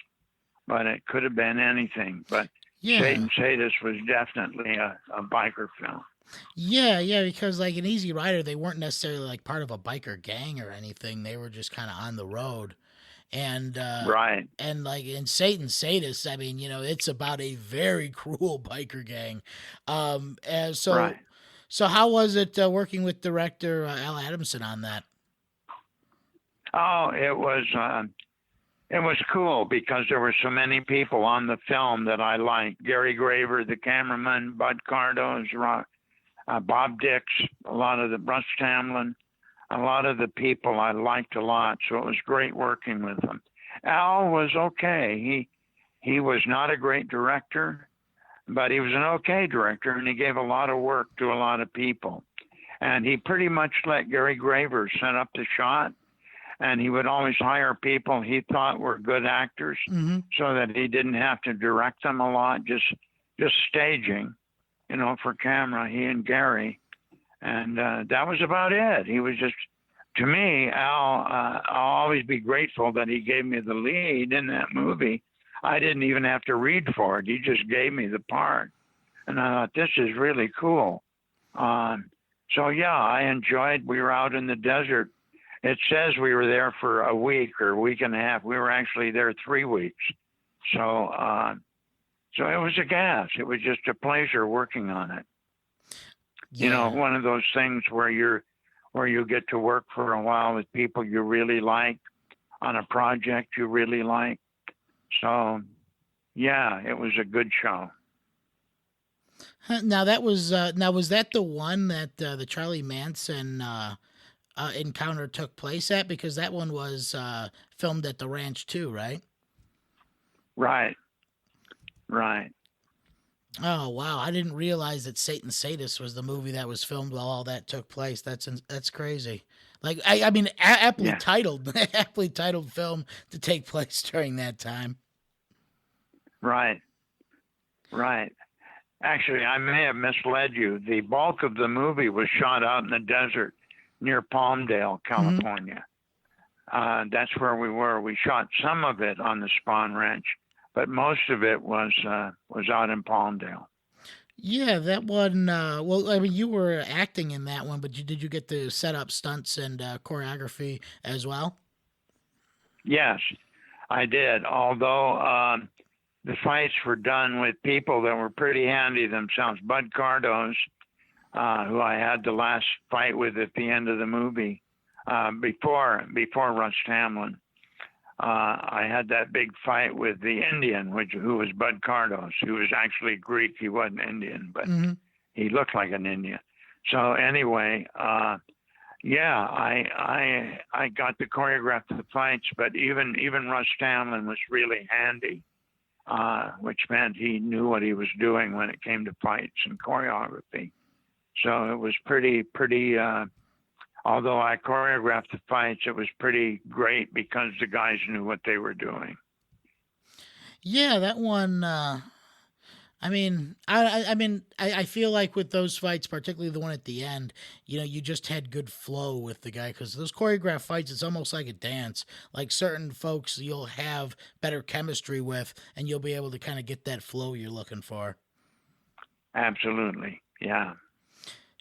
Speaker 3: but it could have been anything. But
Speaker 2: Yeah.
Speaker 3: Satan Sadist was definitely a biker film.
Speaker 2: Yeah, because like in Easy Rider, they weren't necessarily like part of a biker gang or anything. They were just kind of on the road. And
Speaker 3: Right.
Speaker 2: and like in Satan Sadist, I mean, it's about a very cruel biker gang. And so
Speaker 3: Right.
Speaker 2: so how was it working with director Al Adamson on that?
Speaker 3: Oh, it was cool because there were so many people on the film that I liked. Gary Graver, the cameraman, Bud Cardos, Bob Dix, a lot of the Russ Tamlin, a lot of the people I liked a lot. So it was great working with them. Al was okay. He was not a great director, but he was an okay director, and he gave a lot of work to a lot of people. And he pretty much let Gary Graver set up the shot, and he would always hire people he thought were good actors
Speaker 2: Mm-hmm.
Speaker 3: so that he didn't have to direct them a lot, just staging. for camera, he and Gary. And that was about it. He was just, to me, Al, I'll always be grateful that he gave me the lead in that movie. I didn't even have to read for it. He just gave me the part. And I thought, this is really cool. So, yeah, I enjoyed, we were out in the desert. It says we were there for a week or a week and a half. We were actually there 3 weeks. So it was a gas. It was just a pleasure working on it.
Speaker 2: Yeah.
Speaker 3: One of those things where you get to work for a while with people you really like on a project you really like. So, yeah, it was a good show.
Speaker 2: Now was that the one that the Charlie Manson encounter took place at? Because that one was filmed at the ranch too, right?
Speaker 3: Right.
Speaker 2: Oh wow! I didn't realize that Satan Sadist was the movie that was filmed while all that took place. That's crazy. Like I mean, aptly titled, aptly titled film to take place during that time.
Speaker 3: Right. Actually, I may have misled you. The bulk of the movie was shot out in the desert near Palmdale, California. That's where we were. We shot some of it on the Spawn Ranch, but most of it was out in Palmdale.
Speaker 2: Yeah, that one. Well, I mean, you were acting in that one, but did you get to set up stunts and choreography as well?
Speaker 3: Yes, I did. Although the fights were done with people that were pretty handy themselves. Bud Cardos, who I had the last fight with at the end of the movie, before Rush Hamlin. I had that big fight with the Indian, who was Bud Cardos, who was actually Greek. He wasn't Indian, but he looked like an Indian. So anyway, yeah, I got to choreograph the fights, but even Rush Hamlin was really handy, which meant he knew what he was doing when it came to fights and choreography. So it was pretty. Although I choreographed the fights, it was pretty great because the guys knew what they were doing.
Speaker 2: Yeah, that one. I mean, I feel like with those fights, particularly the one at the end, you just had good flow with the guy because those choreographed fights, it's almost like a dance. Like certain folks, you'll have better chemistry with, and you'll be able to kind of get that flow you're looking for.
Speaker 3: Absolutely, yeah.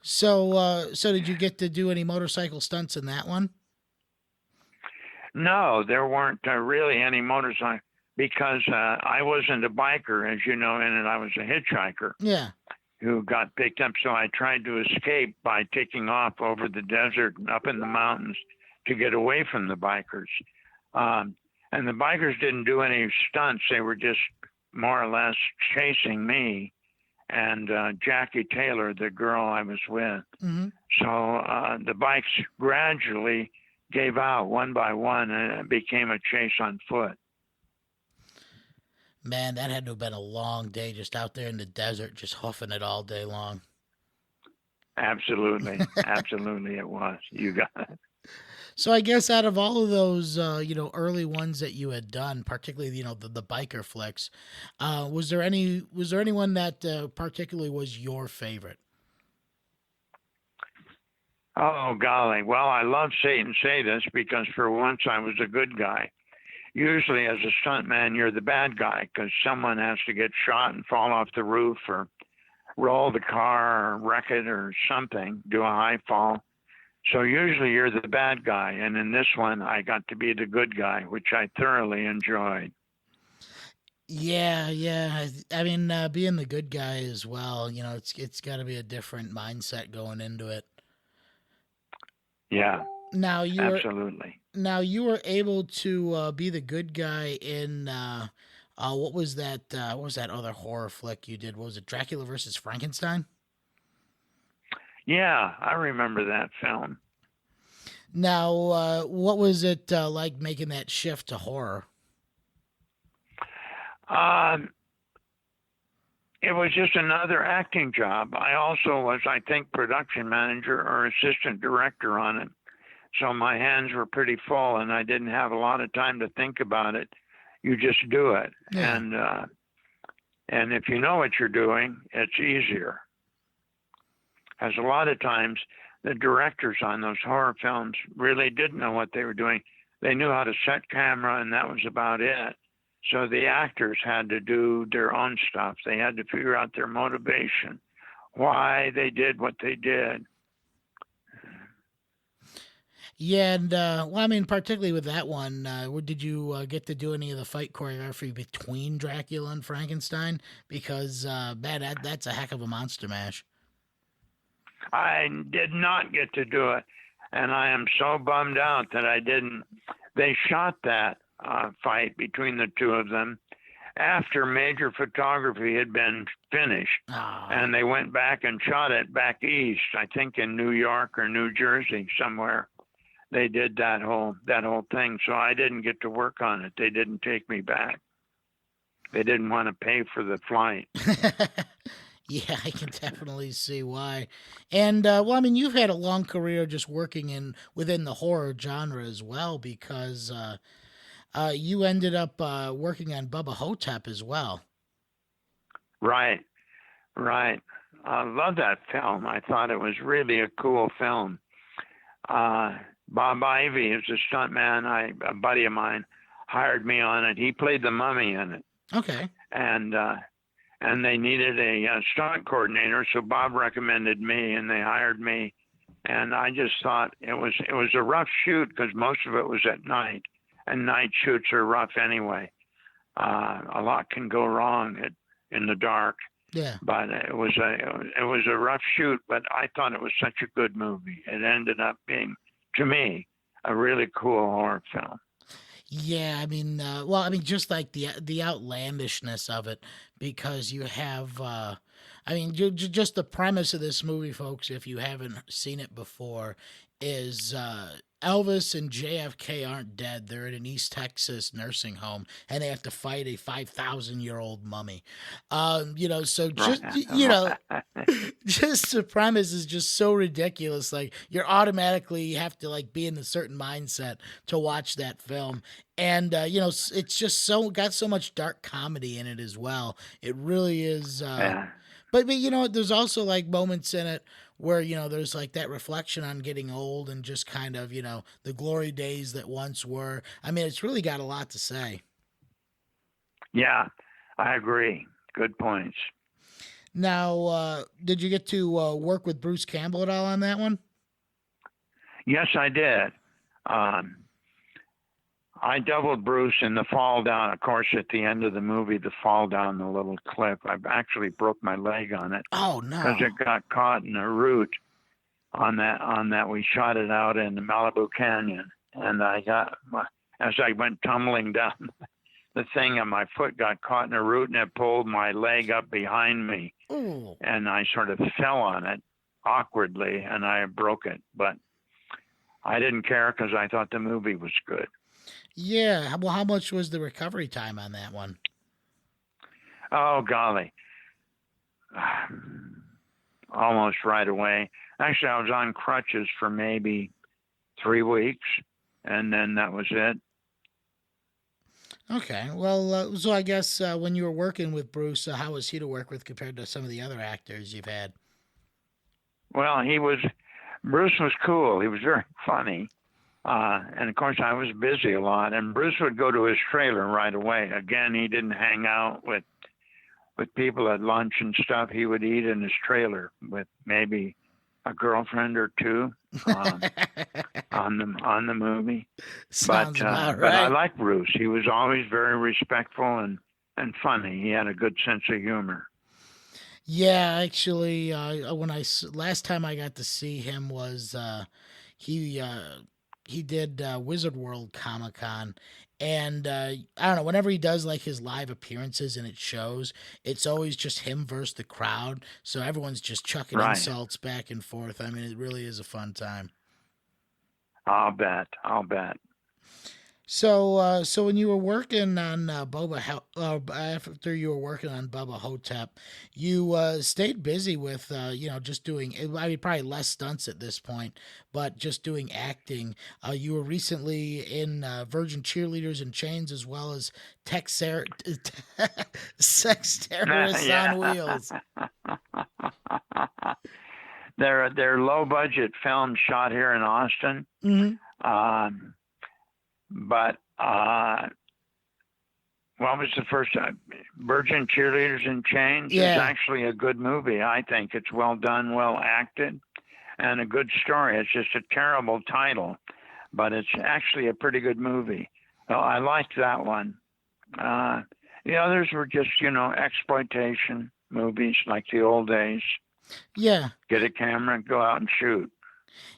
Speaker 2: So did you get to do any motorcycle stunts in that one?
Speaker 3: No, there weren't really any motorcycle because I wasn't a biker, as you know, and I was a hitchhiker.
Speaker 2: Yeah.
Speaker 3: Who got picked up. So I tried to escape by taking off over the desert and up in the mountains to get away from the bikers. And the bikers didn't do any stunts. They were just more or less chasing me and Jackie Taylor, the girl I was with. So the bikes gradually gave out one by one, and it became a chase on foot.
Speaker 2: Man, that had to have been a long day just out there in the desert, just hoofing it all day long.
Speaker 3: Absolutely. Absolutely it was. You got it.
Speaker 2: So I guess out of all of those, early ones that you had done, particularly, the biker flicks, was there anyone that particularly was your favorite?
Speaker 3: Oh, golly. Well, I love Satan Sadist because for once I was a good guy. Usually as a stuntman, you're the bad guy because someone has to get shot and fall off the roof or roll the car or wreck it or something, do a high fall. So usually you're the bad guy. And in this one, I got to be the good guy, which I thoroughly enjoyed.
Speaker 2: Yeah. I mean, being the good guy as well, it's got to be a different mindset going into it.
Speaker 3: Yeah.
Speaker 2: Now
Speaker 3: absolutely.
Speaker 2: Now you were able to be the good guy in what was that? What was that other horror flick you did? What was it, Dracula versus Frankenstein?
Speaker 3: Yeah, I remember that film.
Speaker 2: Now, what was it like making that shift to horror?
Speaker 3: It was just another acting job. I also was, I think, production manager or assistant director on it. So my hands were pretty full and I didn't have a lot of time to think about it. You just do it. Yeah. And if you know what you're doing, it's easier. Because a lot of times the directors on those horror films really didn't know what they were doing. They knew how to set camera, and that was about it. So the actors had to do their own stuff. They had to figure out their motivation, why they did what they did.
Speaker 2: Yeah, and well, I mean, particularly with that one, did you get to do any of the fight choreography between Dracula and Frankenstein? Because man, that's a heck of a monster mash.
Speaker 3: I did not get to do it, and I am so bummed out that I didn't. They shot that fight between the two of them after major photography had been finished, and they went back and shot it back east, I think in New York or New Jersey somewhere. They did that whole thing, so I didn't get to work on it. They didn't take me back. They didn't want to pay for the flight.
Speaker 2: Yeah, I can definitely see why. And well, I mean, you've had a long career just working within the horror genre as well, because you ended up working on Bubba Hotep as well.
Speaker 3: Right. I love that film. I thought it was really a cool film. Bob Ivy is a stuntman. A buddy of mine hired me on it. He played the mummy in it.
Speaker 2: Okay.
Speaker 3: And they needed a stunt coordinator, so Bob recommended me, and they hired me. And I just thought it was a rough shoot because most of it was at night, and night shoots are rough anyway. A lot can go wrong in the dark.
Speaker 2: Yeah.
Speaker 3: But it was a rough shoot, but I thought it was such a good movie. It ended up being, to me, a really cool horror film.
Speaker 2: Yeah, I mean, well, I mean, just like the outlandishness of it, because you have, I mean, just the premise of this movie, folks, if you haven't seen it before, is Elvis and JFK aren't dead. They're in an East Texas nursing home, and they have to fight a 5,000-year-old mummy. So just, just the premise is just so ridiculous. Like, you have to like be in a certain mindset to watch that film. And, it's just got so much dark comedy in it as well. It really is. But there's also like moments in it where, there's like that reflection on getting old and just kind of, the glory days that once were. I mean, it's really got a lot to say.
Speaker 3: Yeah, I agree. Good points.
Speaker 2: Now, did you get to work with Bruce Campbell at all on that one?
Speaker 3: Yes, I did. I doubled Bruce in the fall down. Of course, at the end of the movie, the fall down the little cliff, I actually broke my leg on it.
Speaker 2: Oh, no.
Speaker 3: Because it got caught in a root on that. We shot it out in the Malibu Canyon. And as I went tumbling down, the thing on my foot got caught in a root, and it pulled my leg up behind me.
Speaker 2: Ooh.
Speaker 3: And I sort of fell on it awkwardly, and I broke it. But I didn't care because I thought the movie was good.
Speaker 2: Yeah. Well, how much was the recovery time on that one?
Speaker 3: Oh, golly. Almost right away. Actually, I was on crutches for maybe 3 weeks, and then that was it.
Speaker 2: Okay. Well, so I guess when you were working with Bruce, how was he to work with compared to some of the other actors you've had?
Speaker 3: Well, Bruce was cool. He was very funny. And of course, I was busy a lot, and Bruce would go to his trailer right away. Again, he didn't hang out with people at lunch and stuff. He would eat in his trailer with maybe a girlfriend or two on the movie.
Speaker 2: Sounds about right.
Speaker 3: But I liked Bruce. He was always very respectful and funny. He had a good sense of humor.
Speaker 2: Yeah, actually, last time I got to see him was he did Wizard World Comic Con, and I don't know, whenever he does like his live appearances and it shows, it's always just him versus the crowd, so everyone's just chucking insults back and forth. I mean, it really is a fun time.
Speaker 3: I'll bet.
Speaker 2: So when you were working on after you were working on Bubba Hotep, you stayed busy with just doing. I mean, probably less stunts at this point, but just doing acting. You were recently in Virgin Cheerleaders in Chains, as well as Sex Terrorists on Wheels.
Speaker 3: they're low budget films shot here in Austin. But what was the first time? Virgin Cheerleaders in Chains is actually a good movie. I think it's well done, well acted, and a good story. It's just a terrible title, but it's actually a pretty good movie. So I liked that one. The others were just, exploitation movies like the old days.
Speaker 2: Yeah.
Speaker 3: Get a camera and go out and shoot.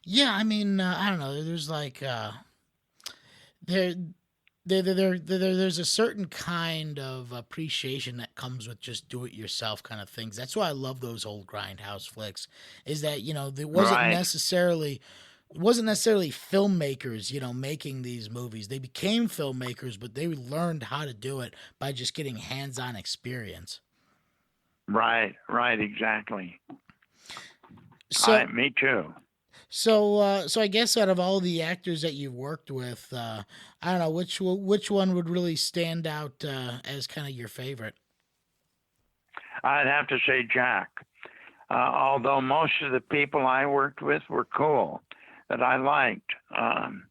Speaker 2: Yeah, I mean, I don't know. There's like there's a certain kind of appreciation that comes with just do it yourself kind of things. That's why I love those old grindhouse flicks. Is that there wasn't necessarily filmmakers making these movies. They became filmmakers, but they learned how to do it by just getting hands-on experience. Right,
Speaker 3: exactly.
Speaker 2: So
Speaker 3: me too.
Speaker 2: So I guess out of all the actors that you've worked with, I don't know which one would really stand out as kind of your favorite.
Speaker 3: I'd have to say Jack. Although most of the people I worked with were cool, that I liked, and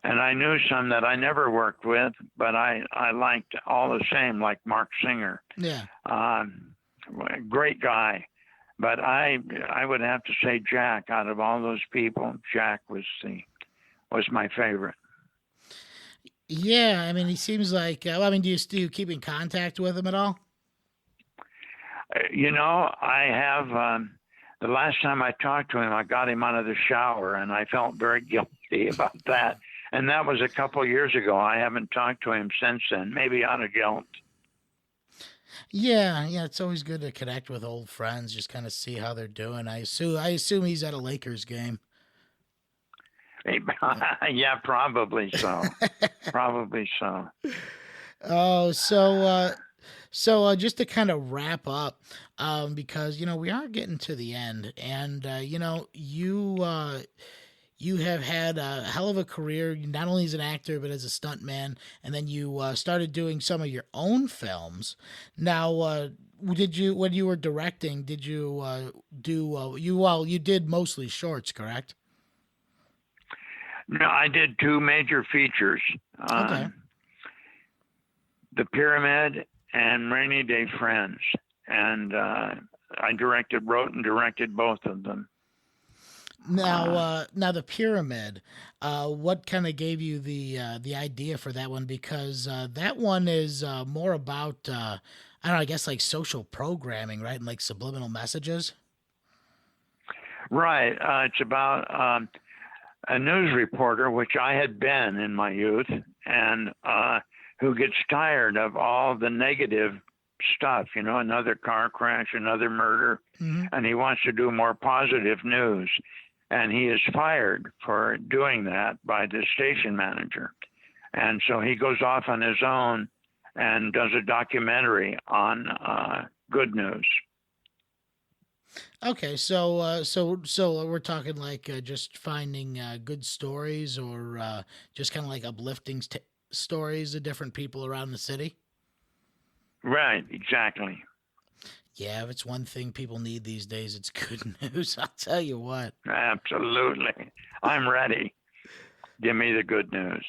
Speaker 3: I knew some that I never worked with, but I liked all the same, like Mark Singer.
Speaker 2: Yeah.
Speaker 3: Great guy. But I would have to say Jack. Out of all those people, Jack was my favorite.
Speaker 2: Yeah, I mean, he seems like. Do you keep in contact with him at all?
Speaker 3: I have. The last time I talked to him, I got him out of the shower, and I felt very guilty about that. And that was a couple of years ago. I haven't talked to him since then. Maybe out of guilt.
Speaker 2: Yeah, it's always good to connect with old friends, just kind of see how they're doing. I assume he's at a Lakers game.
Speaker 3: Yeah, probably so. Probably so.
Speaker 2: Oh, so just to kind of wrap up, because we are getting to the end, and you have had a hell of a career, not only as an actor, but as a stuntman. And then you started doing some of your own films. Now, when you were directing, did you you did mostly shorts, correct?
Speaker 3: No, I did two major features.
Speaker 2: Okay.
Speaker 3: The Pyramid and Rainy Day Friends. And I wrote and directed both of them.
Speaker 2: Now the Pyramid. What kind of gave you the idea for that one? Because that one is more about I don't know. I guess like social programming, right, and like subliminal messages.
Speaker 3: Right. It's about a news reporter, which I had been in my youth, and who gets tired of all the negative stuff. Another car crash, another murder, and he wants to do more positive news. And he is fired for doing that by the station manager. And so he goes off on his own and does a documentary on good news.
Speaker 2: Okay, so we're talking like just finding good stories, or just kind of like uplifting stories of different people around the city.
Speaker 3: Right, exactly.
Speaker 2: Yeah, if it's one thing people need these days, it's good news. I'll tell you what.
Speaker 3: Absolutely. I'm ready. Give me the good news.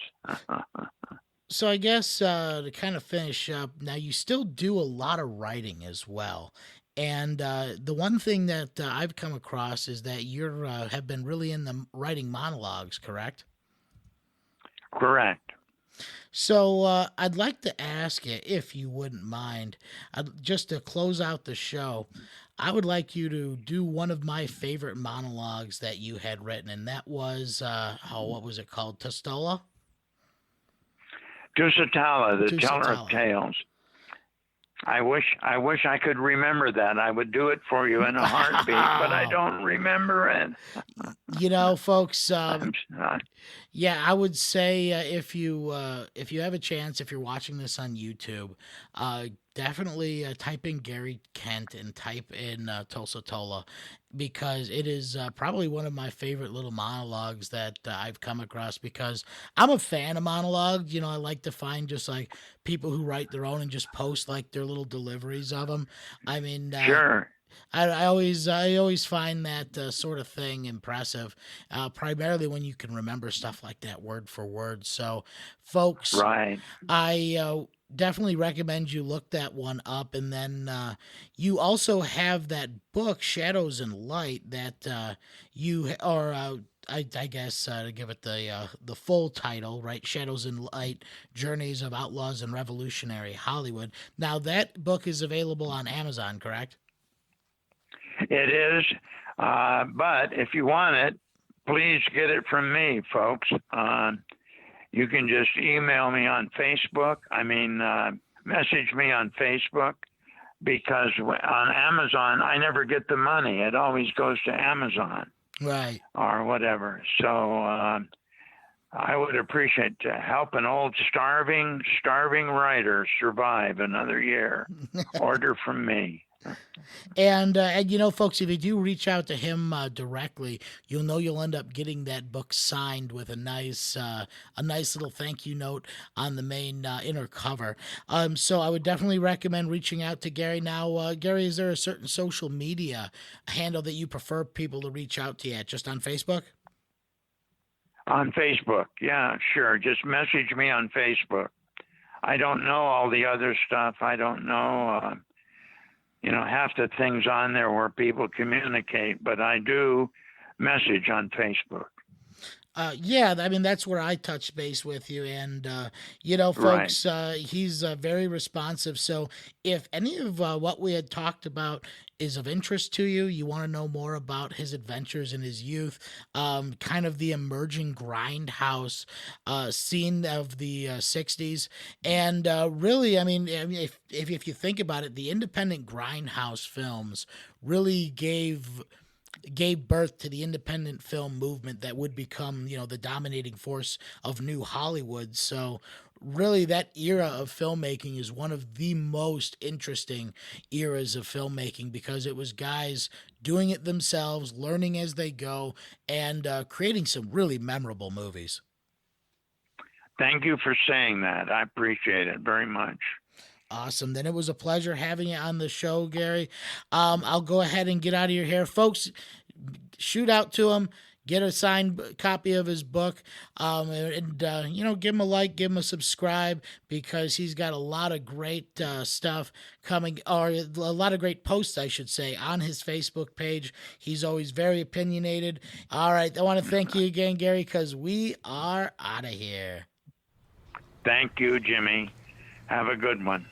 Speaker 2: So I guess to kind of finish up, now you still do a lot of writing as well. And the one thing that I've come across is that you have been really in the writing monologues, correct?
Speaker 3: Correct.
Speaker 2: So I'd like to ask you, if you wouldn't mind, just to close out the show, I would like you to do one of my favorite monologues that you had written, and that was, what was it called? Tustola?
Speaker 3: Tusitala, the teller of tales. I wish I could remember that. I would do it for you in a heartbeat, but I don't remember it.
Speaker 2: Folks, yeah, I would say if you have a chance, if you're watching this on YouTube, definitely type in Gary Kent and type in Tulsa Tola, because it is probably one of my favorite little monologues that I've come across, because I'm a fan of monologues. I like to find just like people who write their own and just post like their little deliveries of them. I mean,
Speaker 3: sure.
Speaker 2: I always find that sort of thing impressive, primarily when you can remember stuff like that word for word. So, folks,
Speaker 3: Right.
Speaker 2: I definitely recommend you look that one up, and then you also have that book, Shadows and Light, that you or I guess to give it the full title, right? Shadows and Light: Journeys of Outlaws and Revolutionary Hollywood. Now that book is available on Amazon, correct?
Speaker 3: It is. But if you want it, please get it from me, folks. You can just email me on Facebook. Message me on Facebook, because on Amazon, I never get the money. It always goes to Amazon
Speaker 2: Right.
Speaker 3: or whatever. So I would appreciate to help an old starving writer survive another year. Order from me.
Speaker 2: And you know, folks, if you do reach out to him directly, you'll know you'll end up getting that book signed with a nice little thank you note on the main inner cover. So I would definitely recommend reaching out to Gary. Now, Gary, is there a certain social media handle that you prefer people to reach out to you at? Just on Facebook?
Speaker 3: On Facebook, yeah, sure. Just message me on Facebook. I don't know all the other stuff. I don't know, half the things on there where people communicate, but I do message on Facebook.
Speaker 2: Yeah, I mean that's where I touch base with you, and
Speaker 3: Right.
Speaker 2: folks, he's very responsive. So if any of what we had talked about is of interest to you, you want to know more about his adventures in his youth, kind of the emerging grindhouse scene of the '60s, and really, I mean, if you think about it, the independent grindhouse films really gave birth to the independent film movement that would become, the dominating force of new Hollywood. So really that era of filmmaking is one of the most interesting eras of filmmaking because it was guys doing it themselves, learning as they go, and creating some really memorable movies.
Speaker 3: Thank you for saying that. I appreciate it very much.
Speaker 2: Awesome. Then it was a pleasure having you on the show, Gary. I'll go ahead and get out of your hair. Folks, shoot out to him, get a signed copy of his book, and give him a like, give him a subscribe because he's got a lot of great stuff coming, or a lot of great posts, I should say, on his Facebook page. He's always very opinionated. All right, I want to thank you again, Gary, because we are out of here.
Speaker 3: Thank you, Jimmy. Have a good one.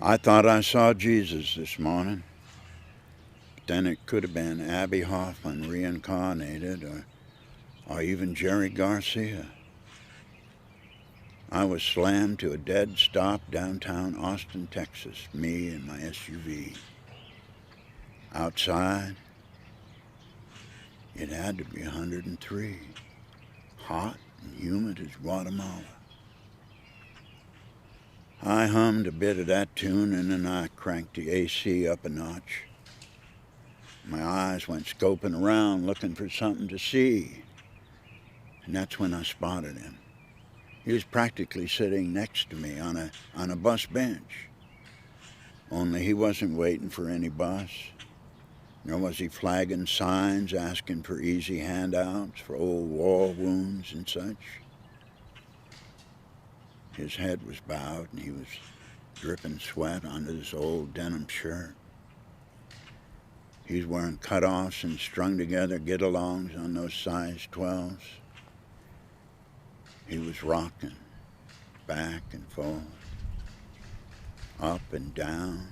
Speaker 4: I thought I saw Jesus this morning, but then it could have been Abby Hoffman reincarnated or even Jerry Garcia. I was slammed to a dead stop downtown Austin, Texas, me and my SUV. Outside, it had to be 103, hot and humid as Guatemala. I hummed a bit of that tune and then I cranked the AC up a notch. My eyes went scoping around looking for something to see. And that's when I spotted him. He was practically sitting next to me on a bus bench. Only he wasn't waiting for any bus, nor was he flagging signs asking for easy handouts for old war wounds and such. His head was bowed and he was dripping sweat under his old denim shirt. He's wearing cutoffs and strung together get-alongs on those size 12s. He was rocking back and forth, up and down,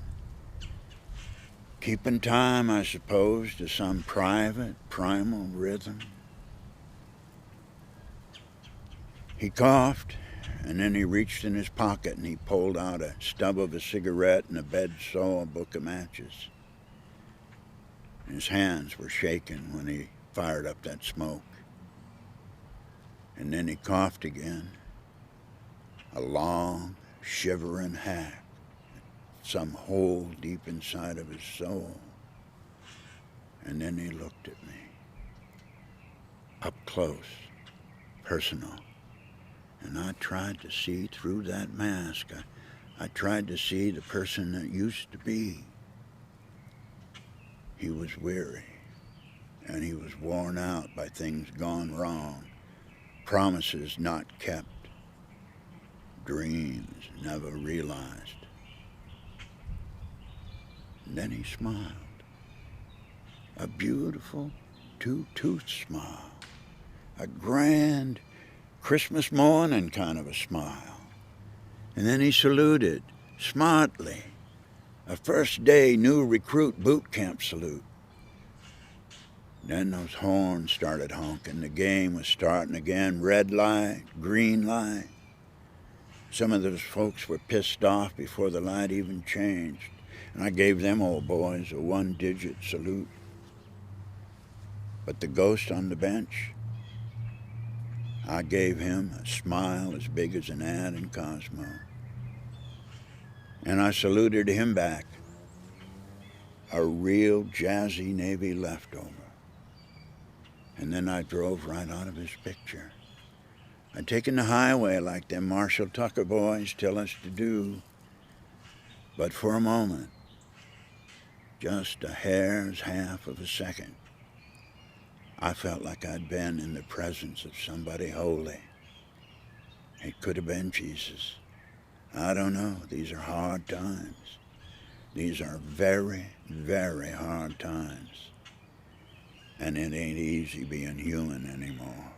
Speaker 4: keeping time, I suppose, to some private, primal rhythm. He coughed, and then he reached in his pocket and he pulled out a stub of a cigarette and a bed-saw book of matches. His hands were shaking when he fired up that smoke. And then he coughed again, a long, shivering hack, some hole deep inside of his soul. And then he looked at me, up close, personal. And I tried to see through that mask. I tried to see the person that used to be. He was weary, and he was worn out by things gone wrong, promises not kept, dreams never realized. And then he smiled, a beautiful two-tooth smile, a grand Christmas morning kind of a smile. And then he saluted smartly, a first day new recruit boot camp salute. Then those horns started honking. The game was starting again. Red light, green light. Some of those folks were pissed off before the light even changed, and I gave them old boys a one-digit salute. But the ghost on the bench, I gave him a smile as big as an ad in Cosmo. And I saluted him back, a real jazzy Navy leftover. And then I drove right out of his picture. I'd taken the highway like them Marshall Tucker boys tell us to do. But for a moment, just a hair's half of a second, I felt like I'd been in the presence of somebody holy. It could have been Jesus. I don't know. These are hard times. These are very, very hard times. And it ain't easy being human anymore.